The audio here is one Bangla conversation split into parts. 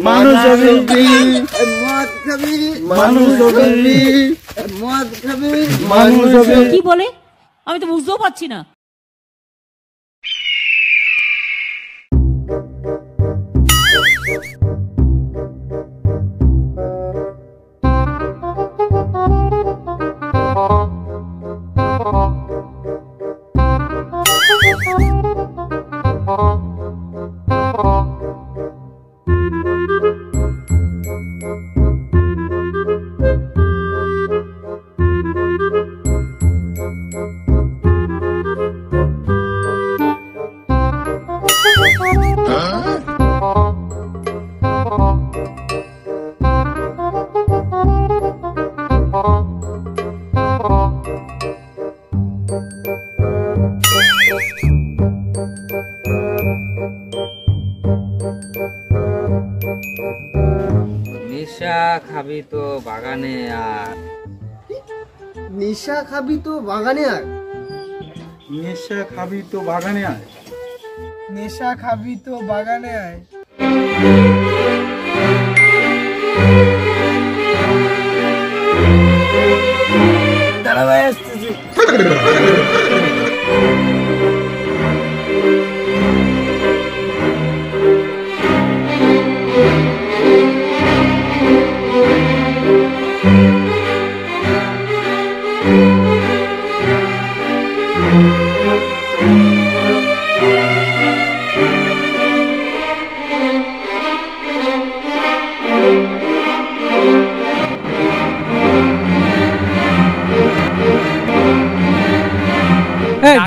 মানুষ কি বলে আমি তো বুঝতেও পারছি না। নেশা খাবি তো বাগানে আর নেশা খাবি তো বাগানে আয় নেশা খাবি তো বাগানে আয় নেশা খাবি তো বাগানে আয় দাঁড়া ভাই আসতেছি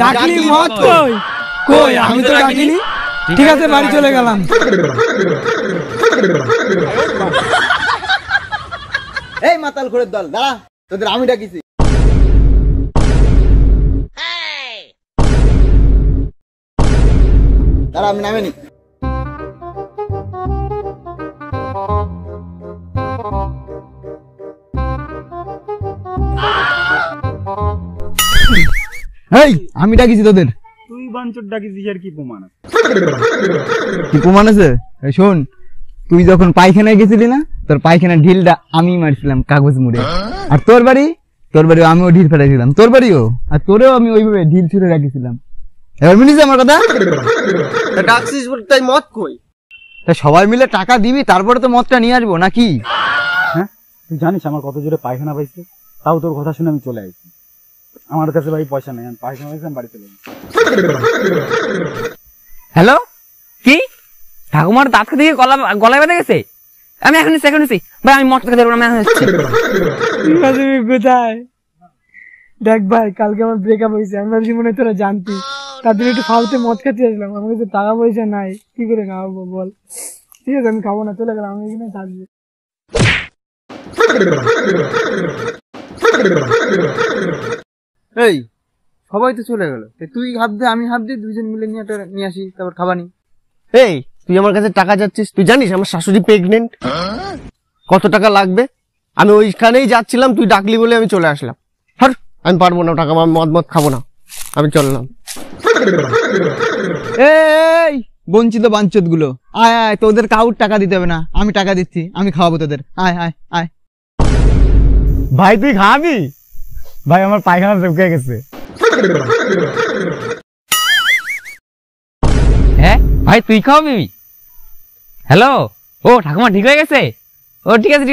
ডাকলি মত কই কই আমি তো ডাকিনি ঠিক আছে বাড়ি চলে গেলাম এই মাতাল ঘোরের দল দাঁড়া তোদের আমি ডাকিছি দাঁড়া আমি নামেনি এই আমি ডাকিছি তোদের তুই বাঞ্চর ডাকিছিস আর কি প্রমাণ আছে কি প্রমাণ আছে শোন তুই যখন পায়খানায় গেছিলি না তোর পায়খানার ঢিলটা আমি মারছিলাম কাগজ মুড়ে আর তোর বাড়ি আমিও ঢিল ফেলাইছিলাম তোর বাড়িও আর তোরেও আমি ওইভাবে ঢিল ছুঁড়ে রাখিছিলাম এবার মিলিস আমার কথা ডাকছিস তাই মত কই তা সবাই মিলে টাকা দিবি তারপরে তো মদটা নিয়ে আসবো নাকি হ্যাঁ তুই জানিস আমার কত জোরে পায়খানা পাইছে তাও তোর কথা শুনে আমি চলে আসছি আমার কাছে ভাই পয়সা নেই আমি পায়খানা পাইছি আমি বাড়ি চলে গেছি হ্যালো কি ঠাকুমার দাঁত দিয়ে গলায় বেঁধে গেছে আমি এখন ভাই আমি মদ খেতে দেবো না তুমি কোথায় দেখ ভাই কালকে আমার ব্রেকআপ হয়েছে আমি ভাবছি মনে হয় তোরা জানতি তার জন্য একটু ফালতু মদ খেতে আসলাম আমার কাছে টাকা পয়সা নাই কি করে খাওয়াবো বল ঠিক আছে আমি খাবো না চলে গেলাম আমি এখানে থাকবো এই সবাই তো চলে গেল তুই হাত দে আমি হাত দিই দুইজন মিলে নিয়ে আসি তারপর খাবানি এই তুই আমার কাছে টাকা যাচ্ছিস তুই জানিস আমার শাশুড়ি প্রেগনেন্ট কত টাকা লাগবে আমি ওইখানেই যাচ্ছিলাম তুই ডাকলি বলে আমি চলে আসলাম হ্যাঁ আমি পারবো না টাকা মদ খাবো না আমি চললাম এই বঞ্চিত বাঞ্চত গুলো আয় আয় তোদের কাউর টাকা দিতে হবে না আমি টাকা দিচ্ছি আমি খাওয়াবো তোদের আয় আয় আয় ভাই তুই খাবি ভাই আমার পায়খানা ঢুকে গেছে হ্যাঁ ভাই তুই খাওয়াবি হ্যালো ও ঠাকুমা ঠিক হয়ে গেছে ও ঠিক আছে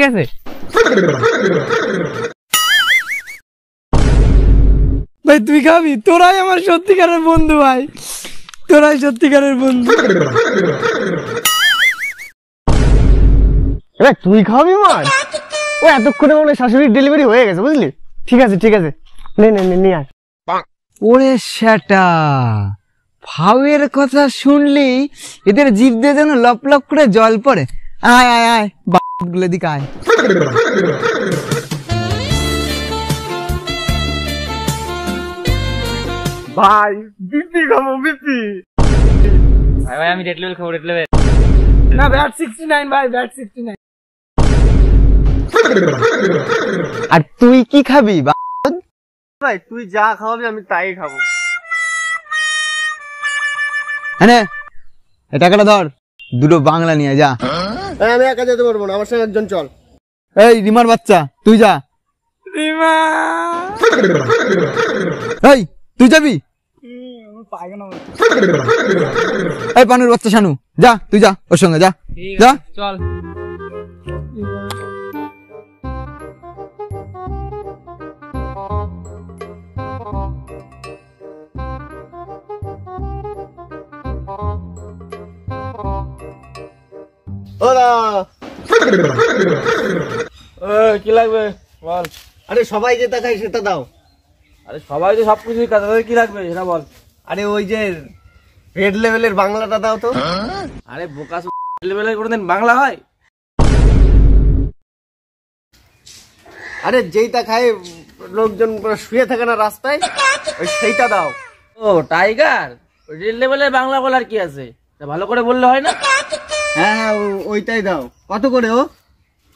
ভাই তুই খাবি তোরাই আমার সত্যিকারের বন্ধু ভাই তোরাই সত্যিকারের বন্ধু তুই খাবি মার ও এতক্ষণে মনে শাশুড়ির ডেলিভারি হয়ে গেছে বুঝলি ঠিক আছে নে নিয়ে আস ওরে সেটা ফাউয়ের কথা শুনলি এদের জিভ দিয়ে যেন লপ লপ করে জল পড়ে আয় আয় আয় গুলো দিকে আয় ভাই বিপি খাবো বিপি ভাই আমি রেড লেভেল খাবো রেড লেভেল না ব্যাট 69 ভাই ব্যাট 69 আর তুই কি খাবি ভাই তুই যা খাওয়াবি আমি তাই খাবো হ্যাঁ এই টাকাটা ধর দুটো বাংলা নিয়ে যা আমি একা যেতে পারবো না, আমার সঙ্গে একজন চল। এই রিমার বাচ্চা তুই যা। এই তুই যাবি? এই পানুর বাচ্চা শানু যা, তুই যা ওর সঙ্গে যা যা। চল। কি লাগবে বল? আরে সবাই যেটা খাই সেটা দাও। আরে সবাই তো সবকিছুই কাজ, কি লাগবে সেটা বল। আরে ওই যে রেড লেভেলের বাংলাটা দাও তো। আরে বোকা লেভেলের কোনোদিন বাংলা হয়? আরে যেইটা খায় লোকজন পুরো শুয়ে থাকে না রাস্তায়, ওই সেইটা দাও। ও টাইগার, রেড লেভেলের বাংলা বলার কি আছে? তা ভালো করে বললে হয় না? হ্যাঁ হ্যাঁ ওইটাই দাও। কত করে ও?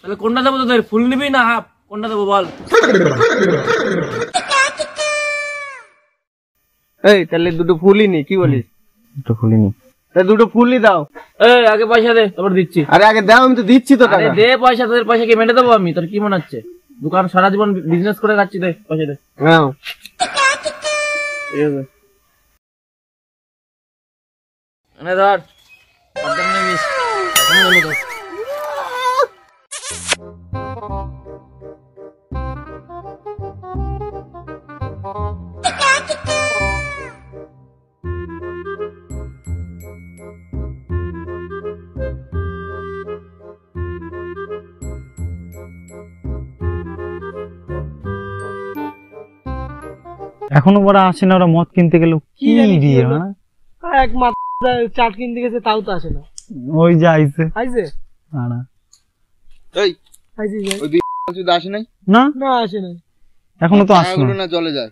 তাহলে কোনটা দেবো তোদের, ফুল নিবি না হাফ? কোনটা দেবো বল? এই তাহলে দুটো ফুলই নি, কি বলিস? তো খুলিনি। তাহলে দুটো ফুলই দাও। এই আগে পয়সা দে, তারপর দিচ্ছি। আরে আগে দাও, আমি তো দিচ্ছি তো আরে টাকা। দে পয়সা, তোদের পয়সা কি মেটে দেবো আমি? তোর কি মনে হচ্ছে দোকান সারা জীবন বিজনেস করে খাচ্ছি? দে পয়সা দে। হ্যাঁ ঠিক আছে, এনে ধর। কত নিবিস? এখনো নেবো তো। এখনো ওরা আসে না, ওরা মদ কিনতে গেল কি দিয়ে এক মাত্র চাট কিনতে গেছে, তাও তো আসে না। ওই যে আইছে আইছে এই আইছে ওই দুই শুধু আসে নাই না, না আসে না এখনো তো আসে টাকাগুলো না। না চলে যায়।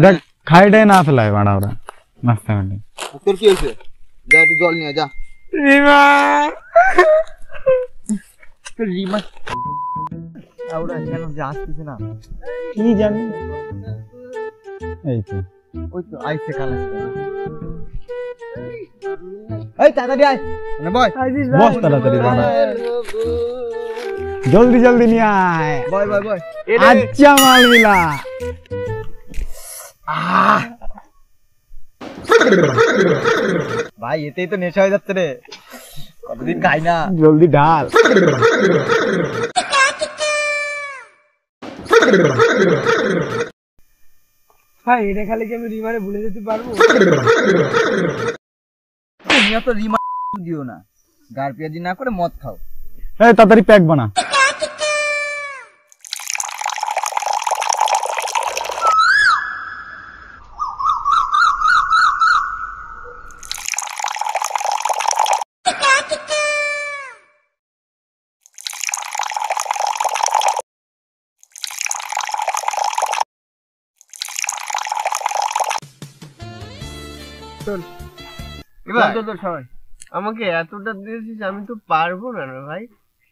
দেখ খাইটাই না ফেলায় বাড়া ওরা নাস্তা মানে। তোর কি হয়েছে? যা একটু জল নিয়ে যা। রিমা ওরা কেন যে আসতেছে না? কি জানি। এই তো ওই তো আইছে খালাস। এই তাড়াতাড়ি আয় না বয়। বস তাড়াতাড়ি বাড়া, জলদি জলদি নিয়ে আয়। বয় বয় বয়। আচ্ছা মাল মিলা। ভাই এতেই তো নেশা হয়ে যাচ্ছে রে, কতদিন খাই না। জলদি ঢাল। ভাই এটা খালি কি আমি রিমারে ভুলে যেতে পারবো? তুমিও তো রিমা দিও না, গার পেঁয়াজি না করে মদ খাও। এই তাড়াতাড়ি প্যাক বানা। সবাই আমাকে এতটা দিয়েছিস, আমি তো পারবো না রে ভাই।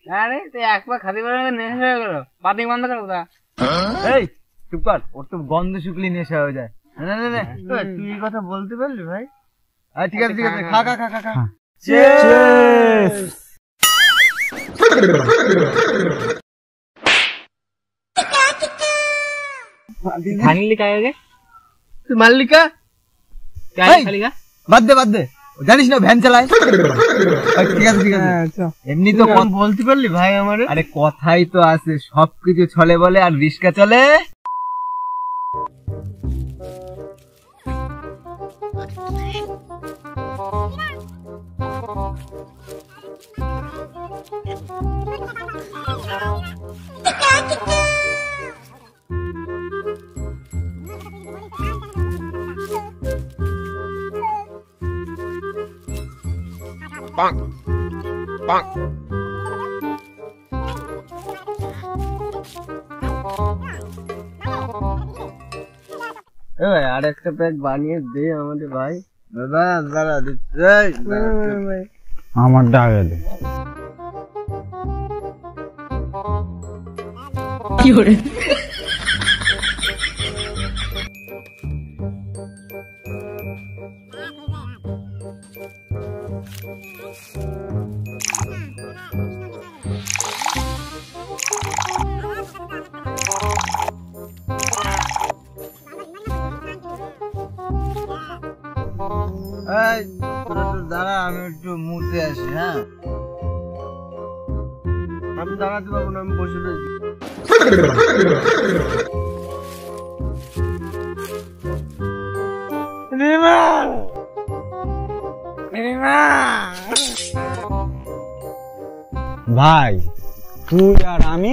আরে তুই একবার খাতে পারবে না, নেশা হয়ে গেল। পাতিং বন্ধ কর ওটা। এই চুপ কর, ওর তো গন্ধ শুকলি নেশা হয়ে যায়। না না না তুই এই কথা বলতে পারলি ভাই? ঠিক আছে ঠিক আছে, খা খা খা খা খা। Cheers! खाने का आएगा তুই মাল্লিকা क्या এই, खाली का বাদ দে বাদ দে, ও জানিস না ভ্যান চালায়। ঠিক আছে ঠিক আছে, এমনি তো বলতে পারলি ভাই আমারে? আরে কথাই তো আছে, সবকিছু ছলে বলে আর রিস্কা চলে। এ ভাই আর একটা প্যাক বানিয়ে দে আমাদের ভাই। দাদা দাদা দিচ্ছে। আমার ডাকে দে। কি করে আমি দাঁড়াতে পারবো না, আমি বসে রয়েছি। ভাই তুই আর আমি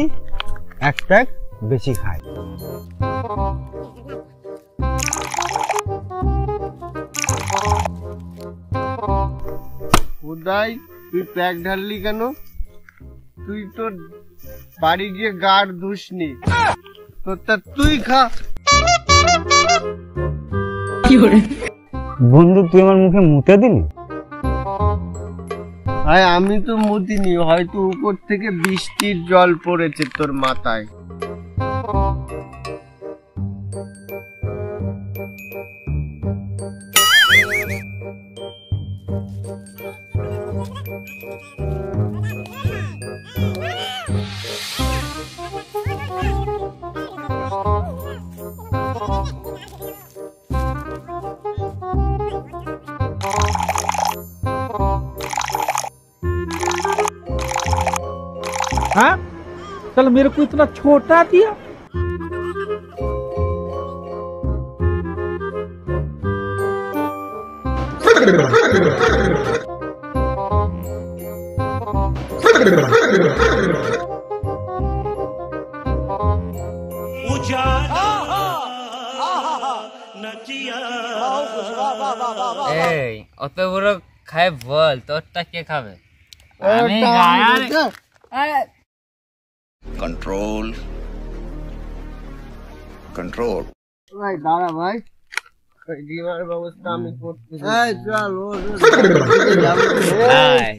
এক প্যাক বেশি খাই। উদয়, তুই প্যাক ঢাললি কেন? তুই তো বাড়ি গিয়ে গাড় ধুসনি, তোরটা তুই খা। বন্ধু তুই আমার মুখে মুতে দিলি। ভাই আমি তো মুতিনি, হয়তো উপর থেকে বৃষ্টির জল পড়েছে তোর মাথায়। हाँ चल मेरे को इतना छोटा दिया। এই অত বড় খাই বল, তোরটা কে খাবে? আমি গায়ার कंट्रोल कंट्रोल ভাই দাঁড়া ভাই, ডিমার ব্যবস্থা আমি করতেছি। চল ভাই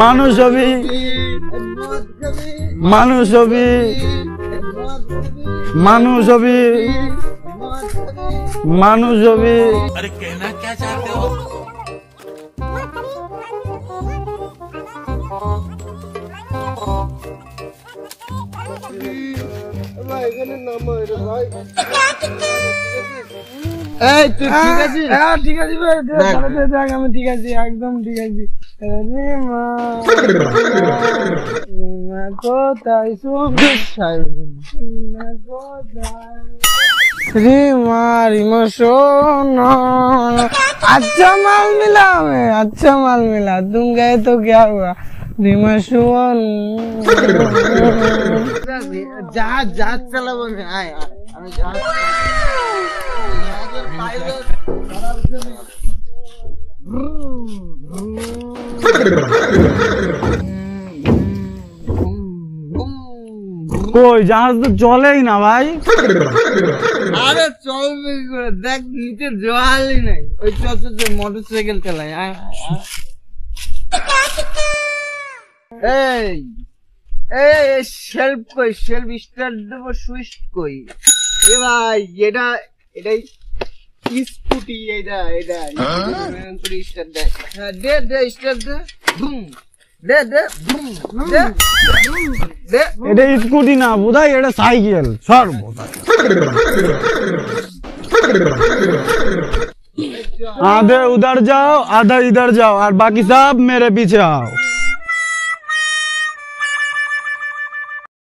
মানুষ হবি, মানুষ হবি, মানুষ হবি, মানুষ হবি। अरे कहना क्या चाहते हो? এখানে নামাই রে ভাই। এই তুই ঠিক আছিস? হ্যাঁ ঠিক আছে ভাই, দেখ আমি ঠিক আছি, একদম ঠিক আছি। রে মা কোথায় रे माँ रिमो सोना, अच्छा माल मिला हमें, अच्छा माल मिला। तुम गए तो क्या हुआ? रिमो सोन जहाज जहाज चलाबो मैं, आए আমি जहाज কই জাহাজ তো চলেই না ভাই। আরে চলবে কি করে, দেখ নিচে জোয়ালই নাই। ওই চল মোটরসাইকেল চালাই। এই এই শেলফ কই, শেলফ স্টার্ট দেবো, সুইচ কই? এ ভাই এটা এটাই স্কুটি, এটা এটা start they, they they start they, broom they they, broom দে দে। এটা স্কুটি না বোধহয়, এটা সাইকেল। সর বোধহয় आधे उधर जाओ, आधा इधर जाओ, और बाकी सब मेरे पीछे आओ।